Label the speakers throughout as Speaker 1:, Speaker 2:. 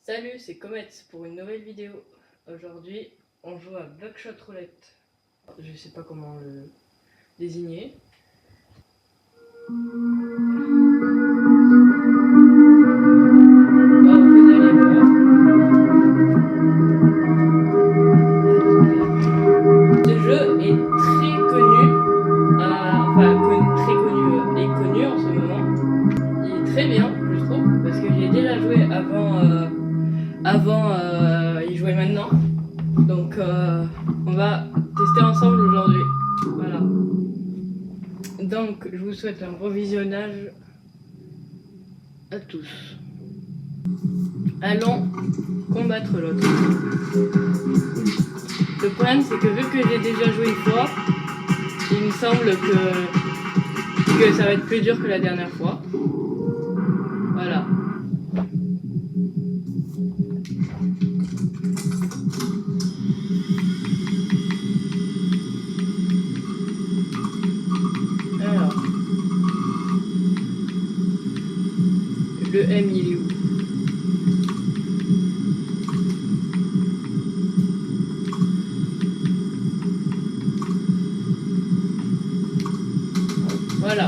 Speaker 1: Salut, c'est Comet pour une nouvelle vidéo. Aujourd'hui, on joue à Buckshot Roulette. Je sais pas comment le désigner. Vous allez voir. Ce jeu est très connu, très connu et connu en ce moment. Il est très bien, je trouve, parce que j'ai déjà joué avant y jouer maintenant. Donc on va tester ensemble aujourd'hui. Voilà. Donc je vous souhaite un bon visionnage à tous. Allons combattre l'autre. Le problème c'est que vu que j'ai déjà joué une fois, il me semble que ça va être plus dur que la dernière fois. Voilà. Alors. Le M il est où? Voilà.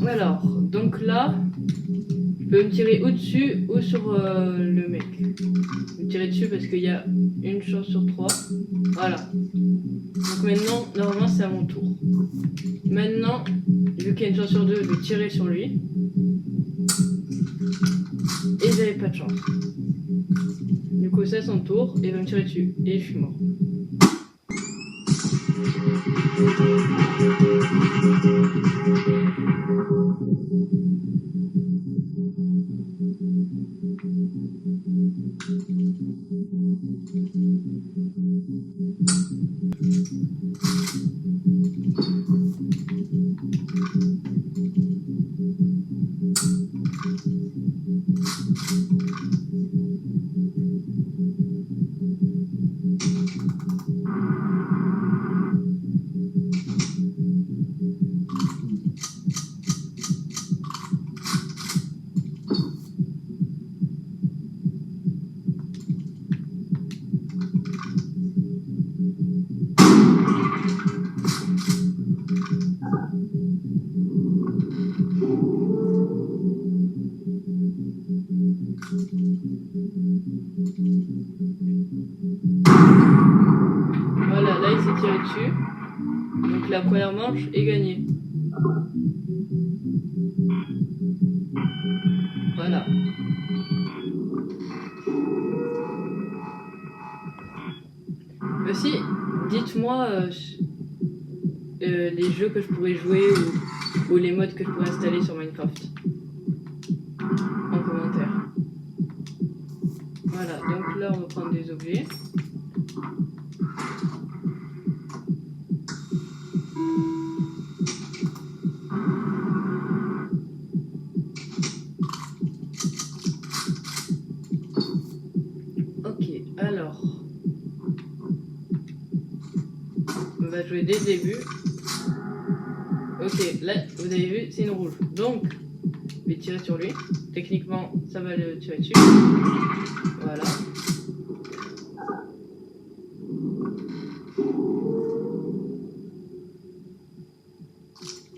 Speaker 1: Alors, donc là, je peux me tirer au-dessus ou sur le mec. Je vais me tirer dessus parce qu'il y a une chance sur 3. Voilà. Donc maintenant, normalement, c'est à mon tour. Maintenant, vu qu'il y a une chance sur 2, je vais tirer sur lui. Et j'avais pas de chance. Du coup, c'est à son tour et il va me tirer dessus. Et je suis mort. Voilà, là il s'est tiré dessus. Donc la première manche est gagnée. Voilà. Aussi, dites-moi les jeux que je pourrais jouer ou les modes que je pourrais installer sur Minecraft en commentaire. Voilà, donc là on va prendre des objets. Ok, alors on va jouer dès le début. Ok, là vous avez vu, c'est une rouge. Donc je vais tirer sur lui. Techniquement, ça va le tirer dessus. Voilà.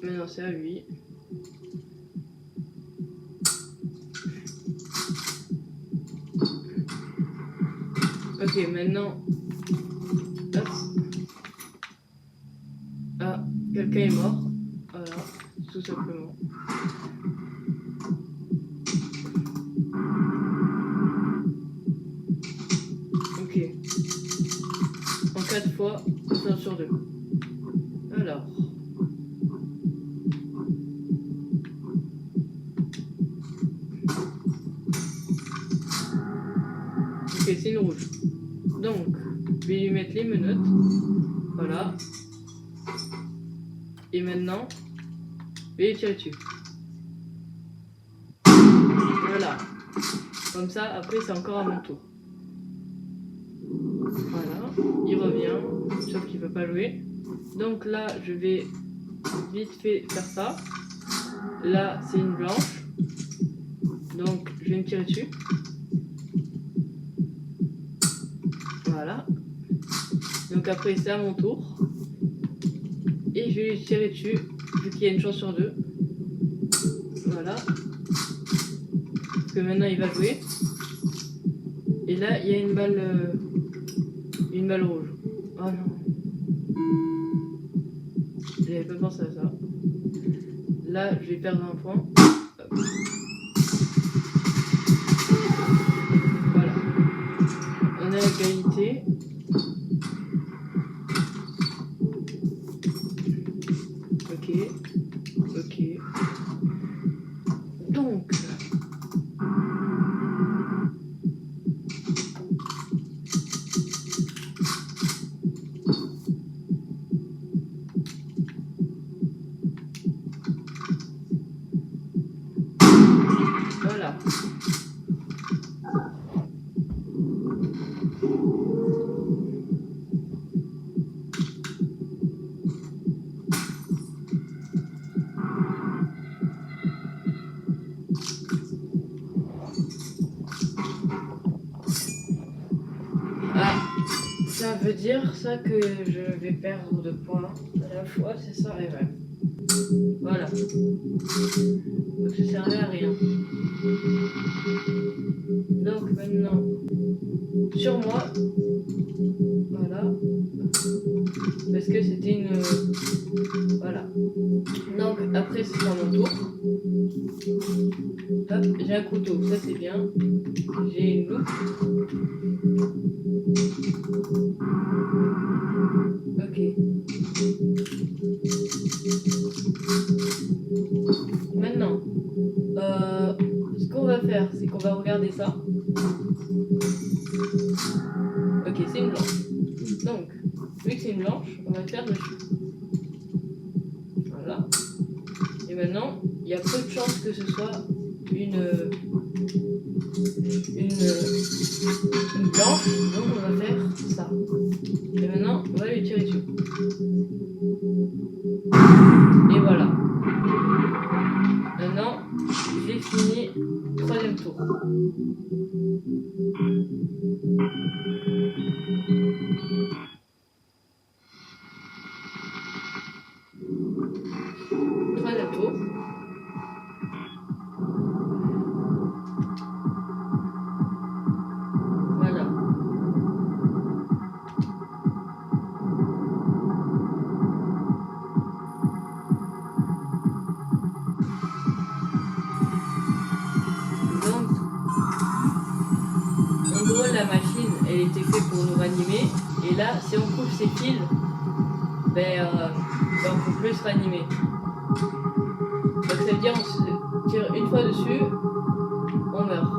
Speaker 1: Maintenant c'est à lui. Ok, maintenant. Hop. Ah, quelqu'un est mort. Voilà, tout simplement. Ok. En 4 fois, 1 sur 2. Alors. Ok, c'est une rouge. Donc, je vais lui mettre les menottes. Voilà. Et maintenant, je vais lui tirer dessus. Comme ça, après, c'est encore à mon tour. Voilà, il revient, sauf qu'il ne veut pas jouer. Donc là, je vais vite fait faire ça. Là, c'est une blanche. Donc, je vais me tirer dessus. Voilà. Donc après, c'est à mon tour. Et je vais lui tirer dessus, vu qu'il y a une chance sur 2. Voilà. Parce que maintenant, il va jouer. Et là, il y a une balle rouge. Oh non. J'avais pas pensé à ça. Là, je vais perdre un point. Hop. Voilà. On a l'égalité. Ok. Ok. Donc. Voilà. Ah, ça veut dire ça que je vais perdre 2 points à la fois, c'est ça, et ouais. Voilà. Donc ça servait à rien. Donc maintenant, sur moi, voilà, parce que c'était une... voilà. Donc après c'est à mon tour. Hop, j'ai un couteau, ça c'est bien. J'ai une loupe. Ok. Maintenant, ce qu'on va faire, c'est qu'on va regarder ça. Ok, c'est une blanche. Donc, vu que c'est une blanche, on va faire dessus. Voilà. Et maintenant, il y a peu de chances que ce soit une blanche, donc on va faire ça. Et maintenant, on va lui tirer dessus. Et voilà. Maintenant, j'ai fini 3e tour. Voilà. Donc, en gros, la machine, elle était faite pour nous ranimer. Et là, si on coupe ses fils, on peut plus se ranimer. Donc ça veut dire on se tire une fois dessus, on meurt.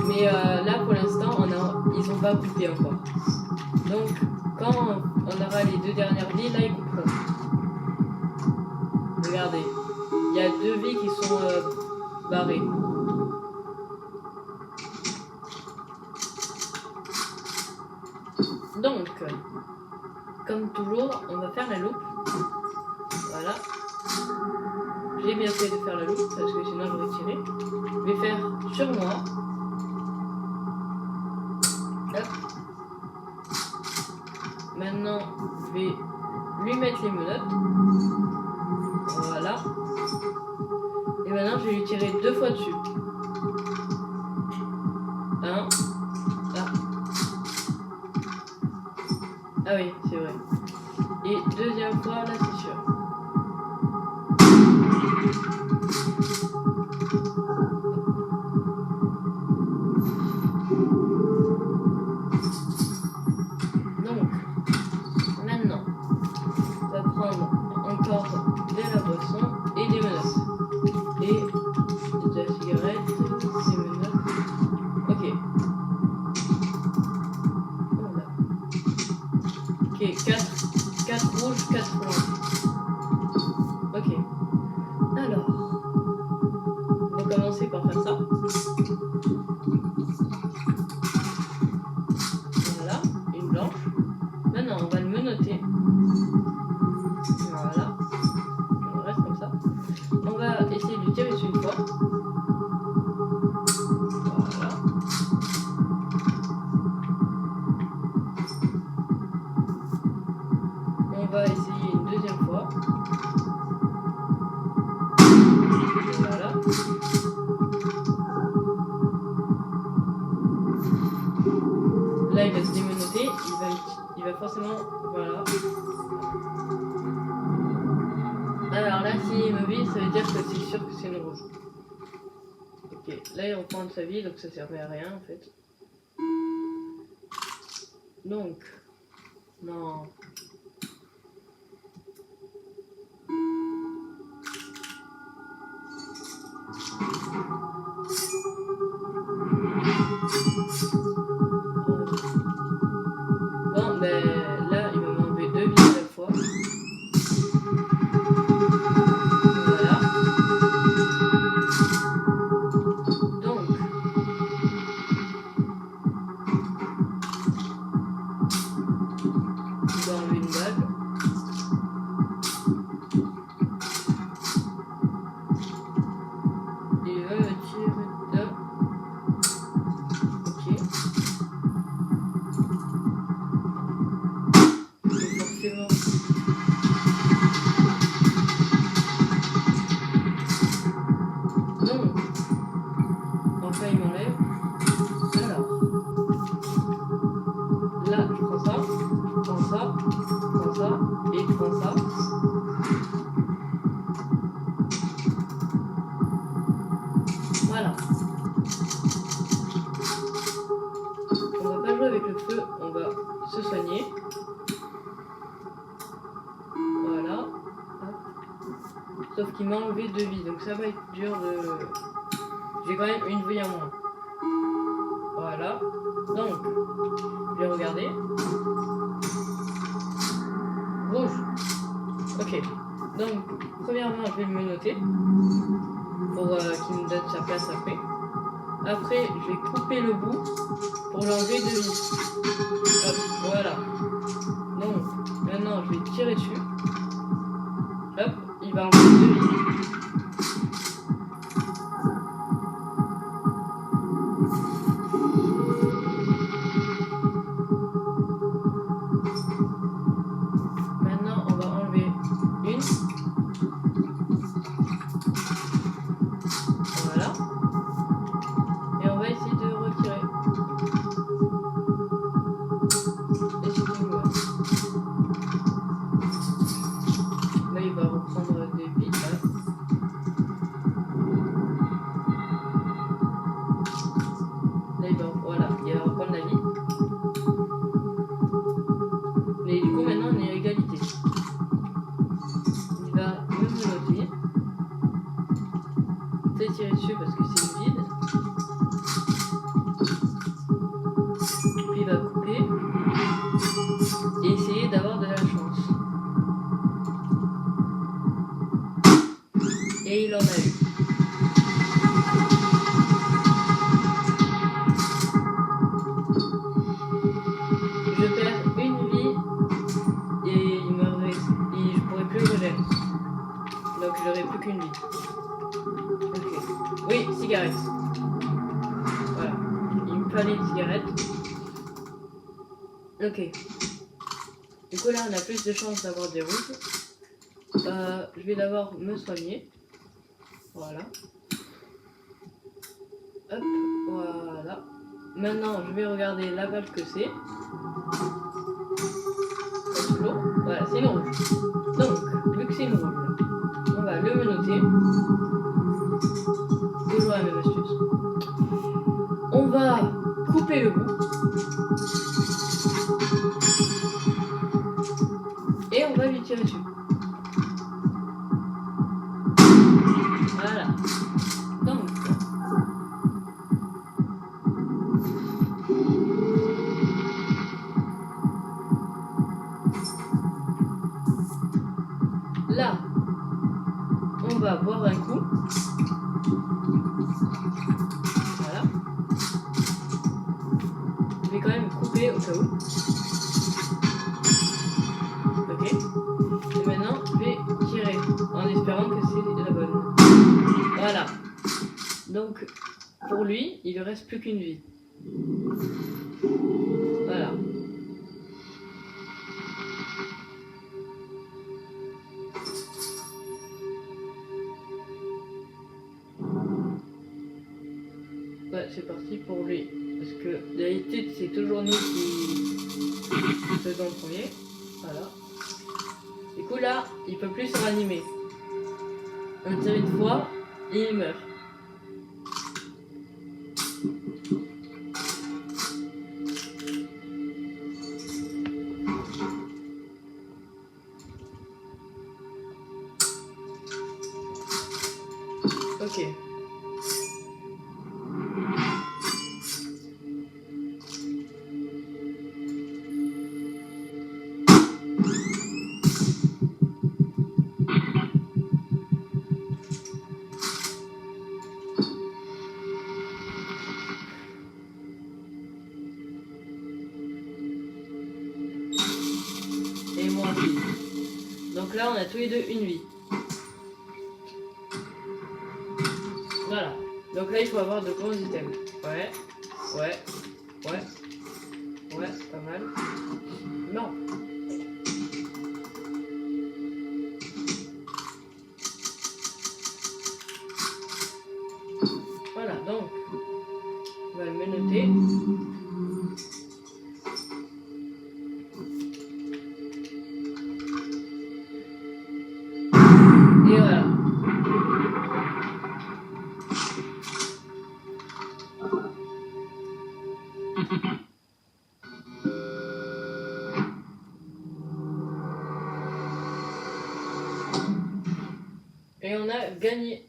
Speaker 1: Mais là pour l'instant ils ont pas coupé encore. Donc quand on aura les 2 dernières vies, là ils couperont. Regardez, il y a 2 vies qui sont barrées. Donc, comme toujours, on va faire la loupe. Voilà. J'ai bien fait de faire la loupe parce que sinon j'aurais tiré. Je vais faire sur moi. Hop. Maintenant, je vais lui mettre les menottes. Voilà. Et maintenant, je vais lui tirer 2 fois dessus. 1. Ah. Ah oui, c'est vrai. Et 2e fois, là, c'est sûr. Donc, maintenant, on va prendre encore de la boisson et des menottes. Et de la cigarette. va commencer par faire ça. Voilà, une blanche. Maintenant, on va le menotter. Voilà. On reste comme ça. On va essayer de lui tirer dessus une fois. Voilà. On va essayer une deuxième fois. Voilà. Là, il va se démenoter. Il va forcément... Voilà. Alors là, s'il me vise, ça veut dire que c'est sûr que c'est une rouge. Ok, là il reprend de sa vie, donc ça servait à rien en fait. Donc, non. Bon, ben là il va m'enlever 2 vies à la fois. Voilà. Donc, il va enlever une balle. Il va me tirer là. Ok. Et forcément. Non. Enfin il m'enlève. Alors. Là je prends ça. Je prends ça. Je prends ça. Et je prends ça. Voilà. On va pas jouer avec le feu, on va se soigner. Voilà. Hop. Sauf qu'il m'a enlevé 2 vies, donc ça va être dur de... J'ai quand même une vie en moins. Voilà. Donc, je vais regarder. Rouge. Ok. Donc, premièrement, je vais le menotter. Pour qu'il me donne sa place après. Après, je vais couper le bout pour l'enlever 2 vies. Hop, voilà. Donc, maintenant, je vais tirer dessus. Hop, il va enlever 2 vies. Maintenant, on va enlever une. Voilà. Et on va essayer de retirer. Et c'est tout. Là, il va reprendre des vies. Là. Là, voilà, il va reprendre la vie. Mais du coup, maintenant, on est à égalité. Il va me menotter. Je vais tirer dessus parce que c'est une vide. Puis il va couper. Et essayer d'avoir de la chance. Et il en a eu. Je perds une vie et il me reste, et je pourrais plus revenir. Donc j'aurai plus qu'une vie. Ok. Oui, cigarette. Voilà. Il me fallait une cigarette. Ok. Du coup là on a plus de chances d'avoir des rouges. Je vais d'abord me soigner. Voilà. Hop, voilà. Maintenant je vais regarder la balle que c'est. Voilà, c'est une rouge. Donc, vu que c'est une rouge, on va le menotter. Toujours la même astuce. On va couper le bout. Et on va lui tirer dessus. Voilà. Donc, là, on va boire un coup. Voilà. Donc, pour lui, il lui reste plus qu'une vie. Voilà. Ouais, c'est parti pour lui. Parce que d'habitude, c'est toujours nous qui faisons en premier. Voilà. Du coup, là, il peut plus se ranimer. On tire une fois et il meurt. Ok. Et moi aussi. Donc là, on a tous les deux une vie. Voilà. Donc là, il faut avoir de bons items. Ouais. Ouais. Ouais. Ouais, pas mal. Non. Voilà, donc, on va le menotter. Et voilà. Et on a gagné.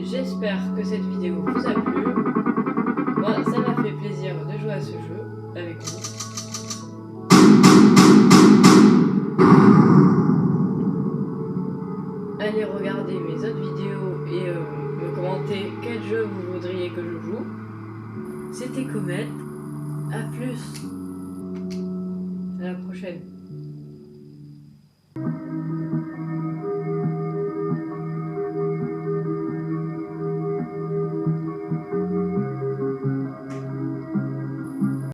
Speaker 1: J'espère que cette vidéo vous a plu. Moi, ça m'a fait plaisir de jouer à ce jeu avec vous. Allez regarder mes autres vidéos et me commenter quel jeu vous voudriez que je joue. C'était Comet. A plus. À la prochaine.